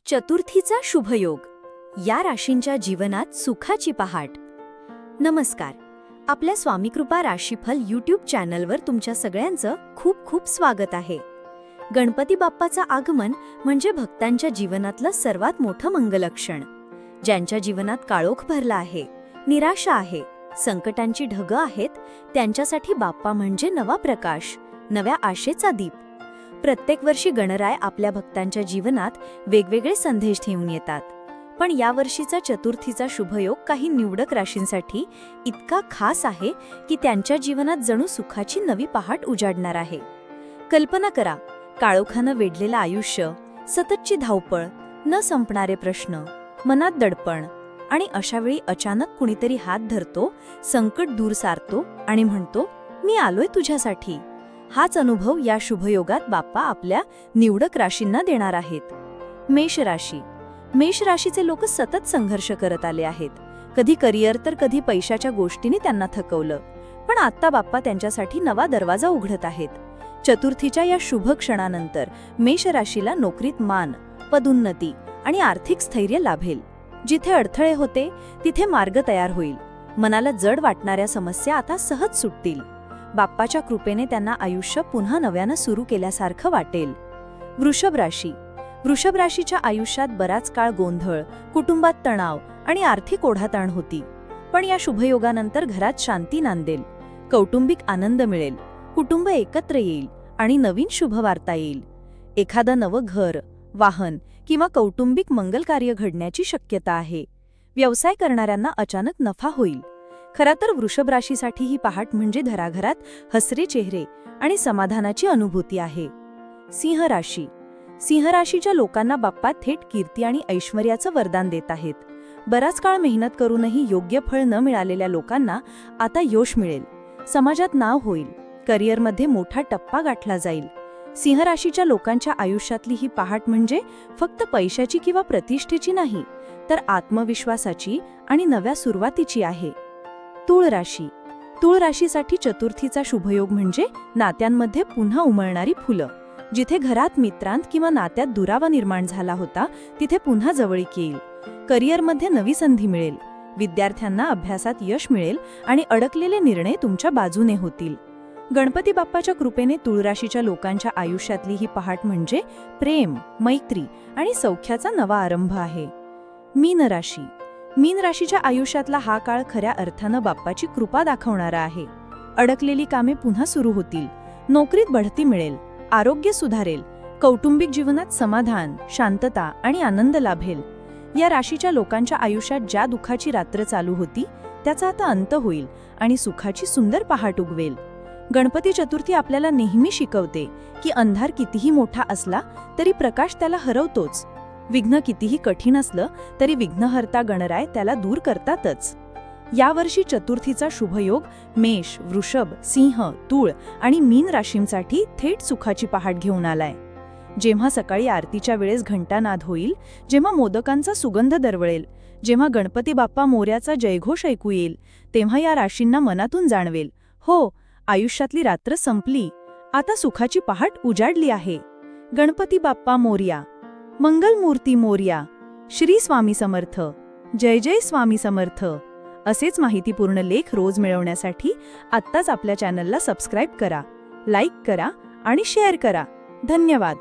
चतुर्थीचा शुभयोग या राशींच्या जीवनात सुखाची पहाट. नमस्कार. आपल्या स्वामीकृपा राशीफल यूट्यूब चॅनलवर तुमच्या सगळ्यांचं खूप खूप स्वागत आहे. गणपती बाप्पाचं आगमन म्हणजे भक्तांच्या जीवनातलं सर्वात मोठं मंगलक्षण. ज्यांच्या जीवनात काळोख भरला आहे, निराशा आहे, संकटांची ढगं आहेत, त्यांच्यासाठी बाप्पा म्हणजे नवा प्रकाश, नव्या आशेचा दीप. प्रत्येक वर्षी गणराय आपल्या भक्तांच्या जीवनात वेगवेगळे संदेश घेऊन येतात. पण यावर्षीचा चतुर्थीचा शुभयोग काही निवडक राशींसाठी इतका खास आहे की त्यांच्या जीवनात जणू सुखाची नवी पहाट उजाडणार आहे. कल्पना करा, काळोखानं वेढलेलं आयुष्य, सततची धावपळ, न संपणारे प्रश्न, मनात दडपण, आणि अशावेळी अचानक कुणीतरी हात धरतो, संकट दूर सारतो आणि म्हणतो, मी आलोय तुझ्यासाठी. हाच अनुभव या शुभयोगात बाप्पा आपल्या निवडक राशींना देणार आहेत. मेष राशी. मेष राशीचे लोक सतत संघर्ष करत आले आहेत. कधी करिअर तर कधी पैशाच्या गोष्टीने त्यांना थकवलं. पण आता बाप्पा त्यांच्यासाठी नवा दरवाजा उघडत आहेत. चतुर्थीच्या या शुभ क्षणानंतर मेष राशीला नोकरीत मान, पदोन्नती आणि आर्थिक स्थैर्य लाभेल. जिथे अडथळे होते तिथे मार्ग तयार होईल. मनाला जड वाटणाऱ्या समस्या आता सहज सुटतील. बाप्पाच्या कृपेने त्यांना आयुष्य पुन्हा नव्यानं सुरू केल्यासारखं वाटेल. वृषभ राशी. वृषभ राशीच्या आयुष्यात बराच काळ गोंधळ, कुटुंबात तणाव आणि आर्थिक ओढाताण होती. पण या शुभयोगानंतर घरात शांती नांदेल, कौटुंबिक आनंद मिळेल, कुटुंब एकत्र येईल आणि नवीन शुभवार्ता येईल. एखादं नवं घर, वाहन किंवा कौटुंबिक मंगलकार्य घडण्याची शक्यता आहे. व्यवसाय करणाऱ्यांना अचानक नफा होईल. खरं तर वृषभ राशीसाठी ही पहाट म्हणजे घराघरात हसरे चेहरे आणि समाधानाची अनुभूती आहे. सिंह राशी. सिंह राशीच्या लोकांना बाप्पा थेट कीर्ती आणि ऐश्वर्याचं वरदान देत आहेत. बराच काळ मेहनत करूनही योग्य फळ न मिळालेल्या लोकांना आता यश मिळेल. समाजात नाव होईल. करिअरमध्ये मोठा टप्पा गाठला जाईल. सिंह राशीच्या लोकांच्या आयुष्यातली ही पहाट म्हणजे फक्त पैशाची किंवा प्रतिष्ठेची नाही, तर आत्मविश्वासाची आणि नव्या सुरुवातीची आहे. तुळ राशी. तुळ राशीसाठी चतुर्थीचा शुभयोग म्हणजे नात्यांमध्ये पुन्हा उमलणारी फुलं. जिथे घरात मित्रांत किंवा नात्यात दुरावा निर्माण झाला होता तिथे पुन्हा जवळीक येईल. करिअरमध्ये नवी संधी मिळेल. विद्यार्थ्यांना अभ्यासात यश मिळेल आणि अडकलेले निर्णय तुमच्या बाजूने होतील. गणपती बाप्पाच्या कृपेने तुळ राशीच्या लोकांच्या आयुष्यातली ही पहाट म्हणजे प्रेम, मैत्री आणि सौख्याचा नवा आरंभ आहे. मीन राशी. मीन राशीच्या आयुष्यातला हा काळ खऱ्या अर्थानं बाप्पाची कृपा दाखवणारा आहे. अडकलेली कामे पुन्हा सुरू होतील. नोकरीत बढती मिळेल. आरोग्य सुधारेल. कौटुंबिक जीवनात समाधान, शांतता आणि आनंद लाभेल. या राशीच्या लोकांच्या आयुष्यात ज्या दुःखाची रात्र चालू होती त्याचा आता अंत होईल आणि सुखाची सुंदर पहाट उगवेल. गणपती चतुर्थी आपल्याला नेहमी शिकवते की अंधार कितीही मोठा असला तरी प्रकाश त्याला हरवतोच. विघ्न कितीही कठीण असलं तरी विघ्नहर्ता गणराय त्याला दूर करतातच. यावर्षी चतुर्थीचा शुभयोग मेष, वृषभ, सिंह, तुळ आणि मीन राशींसाठी थेट सुखाची पहाट घेऊन आलाय. जेव्हा सकाळी आरतीच्या वेळेस घंटानाद होईल, जेव्हा मोदकांचा सुगंध दरवळेल, जेव्हा गणपती बाप्पा मोर्याचा जयघोष ऐकू येईल, तेव्हा या राशींना मनातून जाणवेल, हो, आयुष्यातली रात्र संपली, आता सुखाची पहाट उजाडली आहे. गणपती बाप्पा मोरया. मंगलमूर्ती मोरया. श्री स्वामी समर्थ. जय जय स्वामी समर्थ. असेच माहितीपूर्ण लेख रोज मिळवण्यासाठी आत्ताच आपल्या चॅनलला सबस्क्राईब करा, लाईक करा आणि शेअर करा. धन्यवाद.